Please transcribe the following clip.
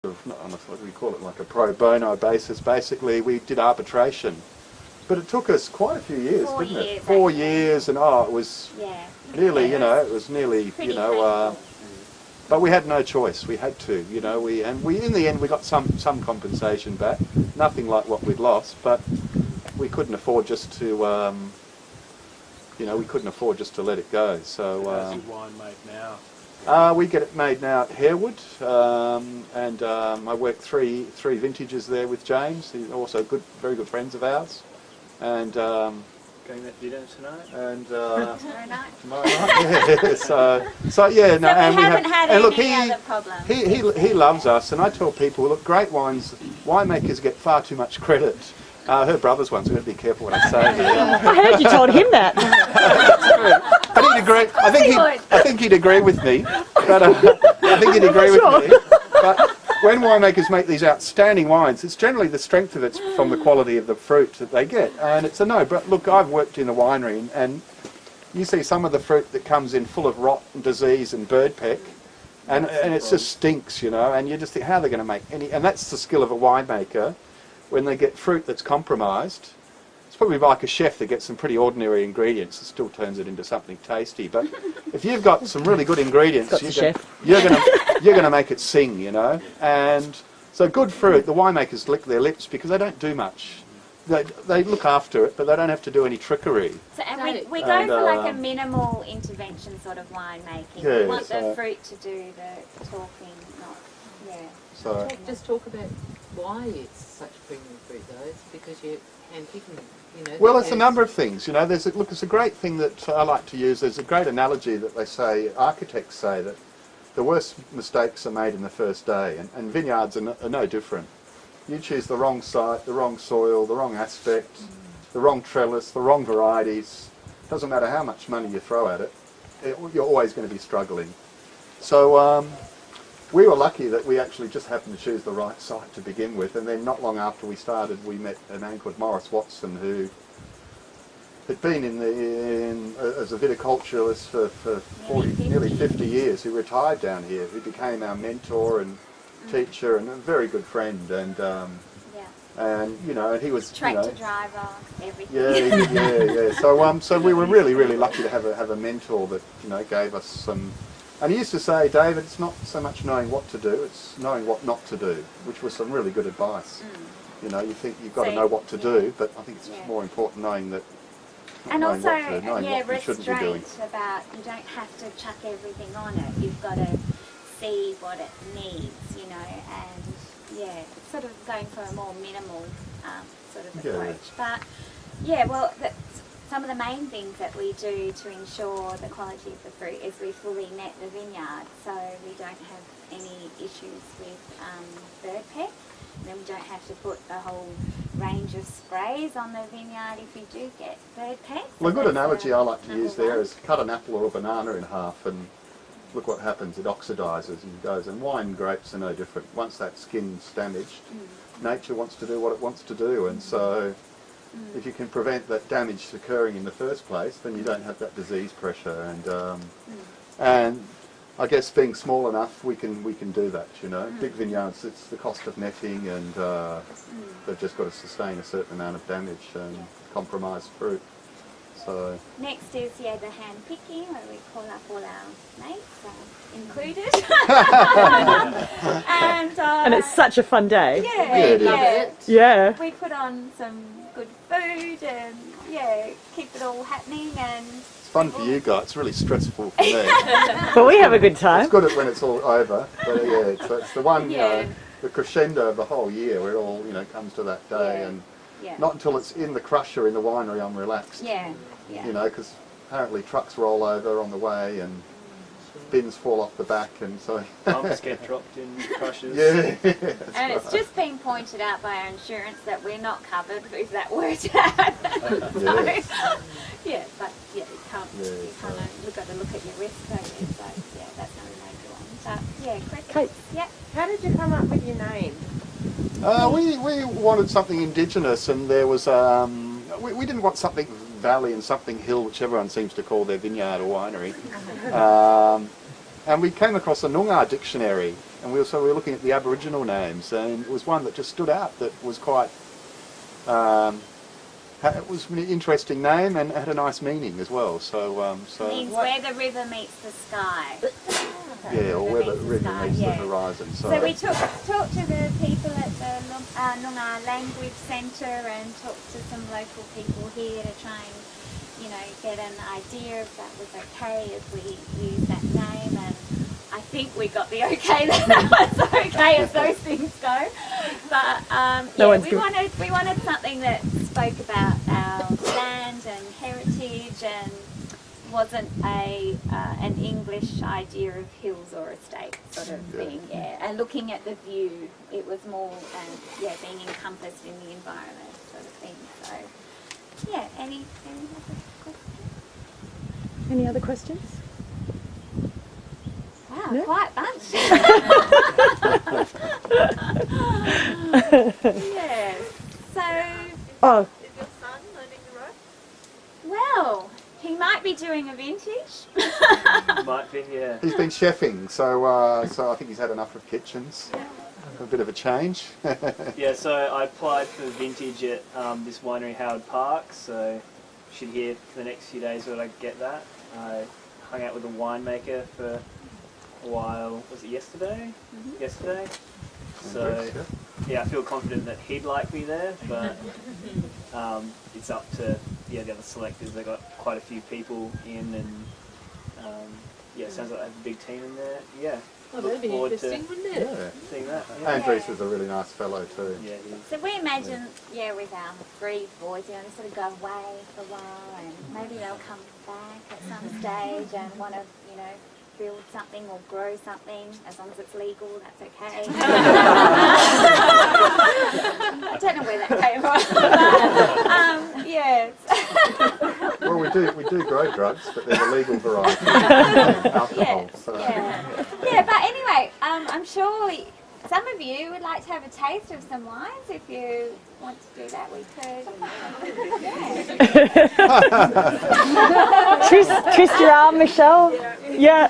of, not on a, what do we call it, like a pro bono basis. Basically, we did arbitration. But it took us quite a few years, didn't it? 4 years, and it was nearly, it was nearly, but we had no choice. We had to, and we in the end we got some compensation back. Nothing like what we'd lost, but we couldn't afford just to, we couldn't afford just to let it go. So. How's your wine made now? We get it made now at Harewood, and I work three vintages there with James. He's also very good friends of ours. And going at dinner tonight. And tomorrow night. Tomorrow night. Yeah. So yeah. No, and we haven't had any look, other problems. He loves us, and I tell people, look, great winemakers get far too much credit. Her brother's one's. I've got to be careful what I say here. I heard you told him that. But he'd agree. I think he'd agree with me. But I think he'd agree with me. But when winemakers make these outstanding wines, it's generally the strength of it from the quality of the fruit that they get, and it's a no. But look, I've worked in a winery, and you see some of the fruit that comes in full of rot and disease and bird peck, and it just stinks, and you just think how they're going to make any. And that's the skill of a winemaker. When they get fruit that's compromised, it's probably like a chef that gets some pretty ordinary ingredients and still turns it into something tasty. But if you've got some really good ingredients, you're going to make it sing, And so good fruit, the winemakers lick their lips because they don't do much. They look after it, but they don't have to do any trickery. So we go for like a minimal intervention sort of winemaking. Yeah, we want the fruit to do the talking, not So just talk about why it's such premium fruit though. It's because you're handpicking, Well, it's a number of things. It's a great thing that I like to use. There's a great analogy that they say, architects say, that the worst mistakes are made in the first day, and vineyards are no different. You choose the wrong site, the wrong soil, the wrong aspect, the wrong trellis, the wrong varieties. Doesn't matter how much money you throw at it, you're always going to be struggling. So we were lucky that we actually just happened to choose the right site to begin with, and then not long after we started, we met a man called Morris Watson, who had been as a viticulturalist for nearly 50 years, who retired down here, who became our mentor and teacher and a very good friend, and he was tractor driver, everything. Yeah. So we were really lucky to have a mentor that gave us some. And he used to say, David, it's not so much knowing what to do, it's knowing what not to do, which was some really good advice. You think you've got to know what to do, but I think it's more important knowing that. And also, restraint about you don't have to chuck everything on it. You've got to see what it needs, and it's sort of going for a more minimal sort of approach. But some of the main things that we do to ensure the quality of the fruit is we fully net the vineyard, so we don't have any issues with bird peck. And then we don't have to put a whole range of sprays on the vineyard if you do get bird peck. Well, a good analogy I like to use there is cut an apple or a banana in half and look what happens. It oxidises and goes. And wine and grapes are no different. Once that skin's damaged, nature wants to do what it wants to do, and so if you can prevent that damage occurring in the first place, then you don't have that disease pressure. And I guess being small enough, we can do that. Big vineyards, it's the cost of netting, and they've just got to sustain a certain amount of damage and compromised fruit. So next is the hand picking, where we call up all our mates, included. And it's such a fun day. Yeah. We put on some good food and keep it all happening, and it's fun for you guys. It's really stressful for me. But we have a good time. It's good when it's all over. But it's the one, the crescendo of the whole year, where it all comes to that day, and not until it's in the crusher in the winery I'm relaxed. Because apparently trucks roll over on the way and bins fall off the back, and so pumps get dropped in crushers. And it's just been pointed out by our insurance that we're not covered if that were to happen. You can't. You've got to look at your risk, don't you? So that's not a major one. But Chris. How did you come up with your name? We wanted something indigenous, and there was we didn't want something valley and something hill, which everyone seems to call their vineyard or winery. And we came across a Noongar dictionary, and we were looking at the Aboriginal names, and it was one that just stood out that was quite. It was an interesting name and had a nice meaning as well. So, Means where the river meets the sky. yeah, or where the river sky, meets yeah. the horizon. So we talked to the people at the Noongar Language Centre and talked to some local people here to try and, get an idea if that was okay if we use that name. And I think we got the okay that was okay as those things go. But we wanted something that spoke about our land and heritage and wasn't an English idea of hills or estate sort of thing, and looking at the view, it was more being encompassed in the environment sort of thing. So any other questions? Wow, No? quite a bunch. Yes. So Oh, Is your son learning the rope? well, he might be doing a vintage. Might be, yeah. He's been chefing, so I think he's had enough of kitchens. A bit of a change. Yeah, so I applied for vintage at this winery, Howard Park, so should hear for the next few days when I get that. I hung out with a winemaker for a while. Was it yesterday? Mm-hmm. Yesterday. So yeah, I feel confident that he'd like me there, but it's up to the other selectors. They got quite a few people in, and it sounds like they have a big team in there. Yeah. Oh, that'd be forward interesting, wouldn't it? Yeah. Seeing that. Yeah. Andres is a really nice fellow too. Yeah, he is. So we imagine, with our 3 boys, they sort of go away for a while, and maybe they'll come back at some stage and want to, build something or grow something. As long as it's legal, that's okay. I don't know where that came from. Yes. Well, we do grow drugs, but they're the legal variety. Alcohol. Yes, So. yeah, but anyway, I'm sure some of you would like to have a taste of some wines. If you want to do that, we could. twist your arm, Michelle. Yeah.